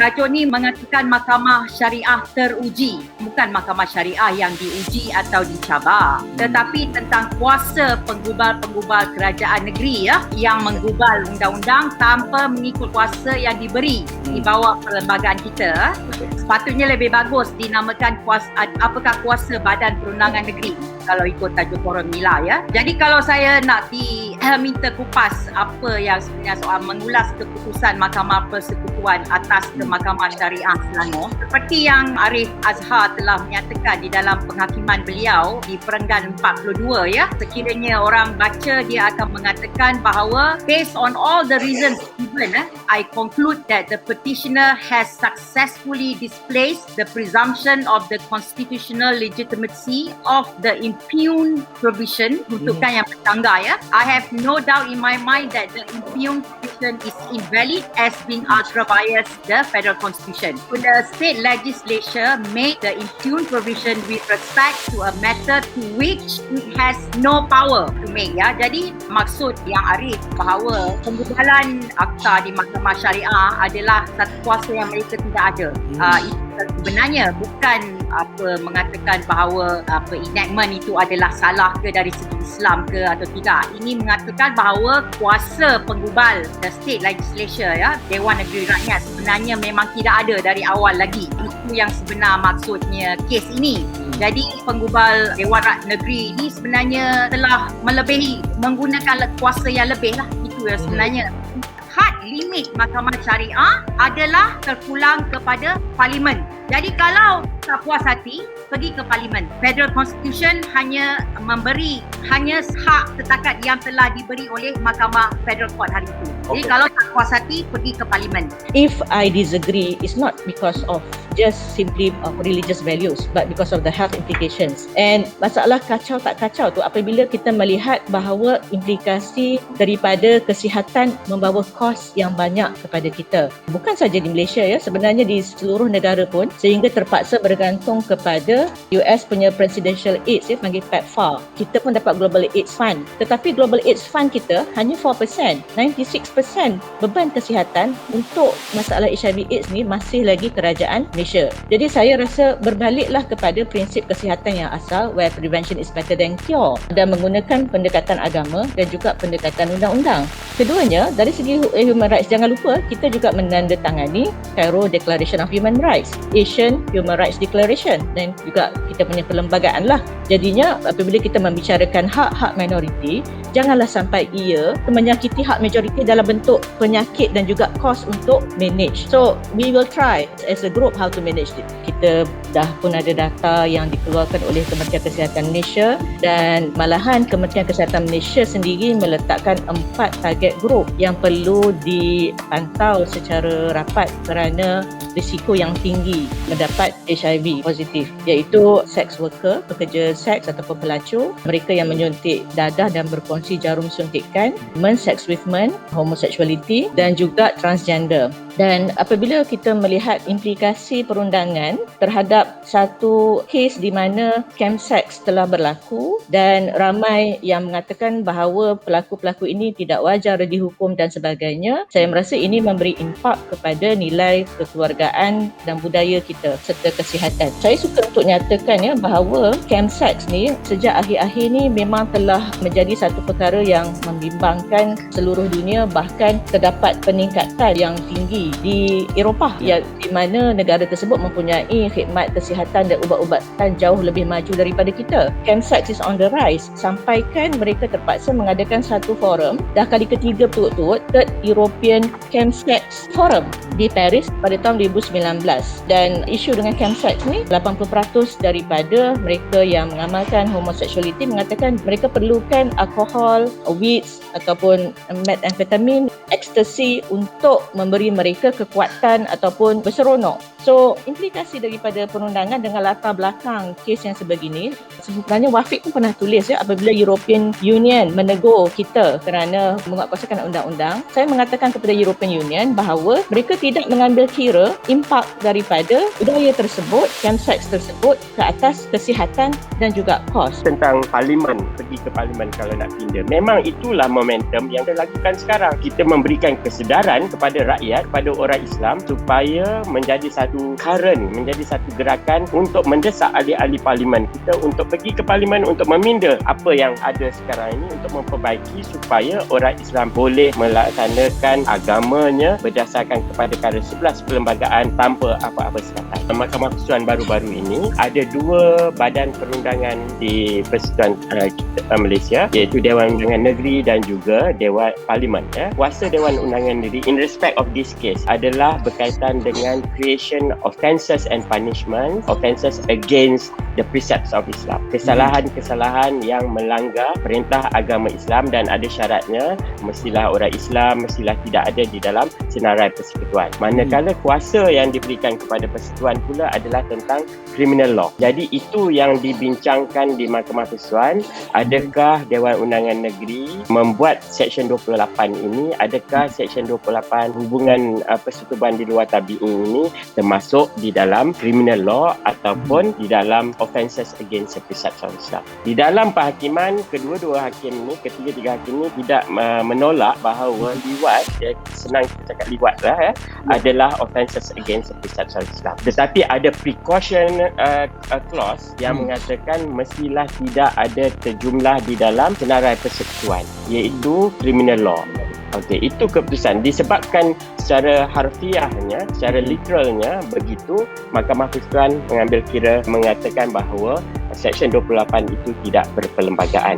tajuk ni mengatakan mahkamah syariah teruji, bukan mahkamah syariah yang diuji atau dicabar, tetapi tentang kuasa penggubal-penggubal kerajaan negeri yang menggubal undang-undang tanpa mengikut kuasa yang diberi di bawah perlembagaan kita. Sepatutnya lebih bagus dinamakan apakah kuasa Badan Perundangan Negeri kalau ikut tajuk forum ni lah. Jadi kalau saya nak minta kupas apa yang sebenarnya soal mengulas keputusan Mahkamah Persekutuan atas ke Mahkamah Syariah Selangor, seperti yang Arif Azhar telah menyatakan di dalam penghakiman beliau di Perenggan 42, sekiranya orang baca, dia akan mengatakan bahawa based on all the reasons given, I conclude that the petitioner has successfully displaced the presumption of the constitutional legitimacy of the impugned provision, untukkan yang bertangga. I have no doubt in my mind that the impugned provision is invalid as being ultra bias the federal constitution. The state legislature made the impugned provision with respect to a matter to which it has no power to make. Jadi maksud yang Arif bahawa penggubalan akta di Mahkamah Syariah adalah satu kuasa yang mereka tidak ada. Itu sebenarnya bukan mengatakan bahawa enactment itu adalah salah ke dari segi Islam ke atau tidak. Ini mengatakan bahawa kuasa penggubal the state legislature, Dewan Negeri Rakyat, sebenarnya memang tidak ada dari awal lagi. Itu yang sebenar maksudnya kes ini. Jadi penggubal Dewan Negeri ini sebenarnya telah melebihi, menggunakan kuasa yang lebih lah. Itu yang sebenarnya. Had limit Mahkamah Syariah adalah terpulang kepada Parlimen. Jadi kalau tak puas hati, pergi ke Parlimen. Federal Constitution hanya memberi hak setakat yang telah diberi oleh Mahkamah Federal Court hari itu. Jadi kalau tak puas hati, pergi ke Parlimen. If I disagree, it's not because of just simply of religious values, but because of the health implications. And masalah kacau tak kacau tu apabila kita melihat bahawa implikasi daripada kesihatan membawa kos yang banyak kepada kita. Bukan saja di Malaysia, sebenarnya di seluruh negara pun, sehingga terpaksa bergantung kepada US punya Presidential AIDS, panggil PEPFAR. Kita pun dapat Global AIDS Fund. Tetapi Global AIDS Fund kita hanya 4%. 96% beban kesihatan untuk masalah HIV AIDS ni masih lagi kerajaan Malaysia. Jadi saya rasa berbaliklah kepada prinsip kesihatan yang asal, where prevention is better than cure, dan menggunakan pendekatan agama dan juga pendekatan undang-undang. Keduanya, dari segi human rights, jangan lupa kita juga menandatangani Cairo Declaration of Human Rights, Asian Human Rights Declaration, dan juga kita punya perlembagaan lah. Jadinya apabila kita membicarakan hak-hak minoriti, janganlah sampai ia menyakiti hak majoriti dalam bentuk penyakit dan juga kos untuk manage. So we will try as a group how to manage it. Kita dah pun ada data yang dikeluarkan oleh Kementerian Kesihatan Malaysia, dan malahan Kementerian Kesihatan Malaysia sendiri meletakkan 4 target group yang perlu dipantau secara rapat kerana risiko yang tinggi mendapat HIV positif, iaitu sex worker, pekerja seks ataupun pelacur, mereka yang menyuntik dadah dan berkongsi jarum suntikan, men, sex with men, homosexuality, dan juga transgender. Dan apabila kita melihat implikasi perundangan terhadap satu kes di mana chemsex telah berlaku dan ramai yang mengatakan bahawa pelaku-pelaku ini tidak wajar dihukum dan sebagainya, saya merasa ini memberi impak kepada nilai kekeluargaan dan budaya kita serta kesihatan. Saya suka untuk nyatakan bahawa chemsex ni sejak akhir-akhir ni memang telah menjadi satu perkara yang membimbangkan seluruh dunia, bahkan terdapat peningkatan yang tinggi di Eropah, di mana negara tersebut mempunyai khidmat kesihatan dan ubat-ubatan jauh lebih maju daripada kita. Chemsex is on the rise, sampaikan mereka terpaksa mengadakan satu forum, dah kali ketiga berturut-turut, Third European Chemsex Forum di Paris pada tahun 2019. Dan isu dengan chemsex ni, 80% daripada mereka yang mengamalkan homosexuality mengatakan mereka perlukan alkohol, weeds ataupun methamphetamine, ecstasy untuk memberi mereka kekuatan ataupun berseronok. So, implikasi daripada perundangan dengan latar belakang kes yang sebegini, sebenarnya Wafiq pun pernah tulis apabila European Union menegur kita kerana menguatkuasakan undang-undang, saya mengatakan kepada European Union bahawa mereka tidak mengambil kira impak daripada budaya tersebut, campsites tersebut ke atas kesihatan dan juga kos. Tentang parlimen, pergi ke parlimen kalau nak pindah. Memang itulah momentum yang dilakukan sekarang. Kita memberikan kesedaran kepada rakyat, kepada orang Islam supaya menjadi satu current, menjadi satu gerakan untuk mendesak ahli-ahli parlimen kita untuk pergi ke parlimen untuk meminda apa yang ada sekarang ini untuk memperbaiki supaya orang Islam boleh melaksanakan agamanya berdasarkan kepada kadar 11 perlembagaan tanpa apa-apa sekatan. Mahkamah Persekutuan baru-baru ini ada dua badan perundangan di Persekutuan Malaysia, iaitu Dewan Undangan Negeri dan juga Dewan Parlimen. Kuasa Dewan Undangan Negeri in respect of this case adalah berkaitan dengan creation offences and punishment, offences against the precepts of Islam. Kesalahan-kesalahan yang melanggar perintah agama Islam dan ada syaratnya mestilah orang Islam, mestilah tidak ada di dalam senarai persekutuan. Manakala kuasa yang diberikan kepada persekutuan pula adalah tentang criminal law. Jadi itu yang dibincangkan di Mahkamah Persekutuan. Adakah Dewan Undangan Negeri membuat Seksyen 28 ini, adakah Seksyen 28 hubungan persetubuhan di luar tabi'i ini termasuk di dalam criminal law ataupun di dalam offences against the precepts of Islam. Di dalam perhakiman, kedua-dua hakim ini, ketiga-tiga hakim ini tidak menolak bahawa liwat, senang kita cakap liwat lah, adalah offences against the precepts of Islam. Tetapi ada precaution clause yang mengatakan mestilah tidak ada terjumlah di dalam senarai persekutuan, iaitu criminal law. Okey, itu keputusan disebabkan secara harfiahnya, secara literalnya begitu, Mahkamah Persekutuan mengambil kira mengatakan bahawa Seksyen 28 itu tidak berperlembagaan.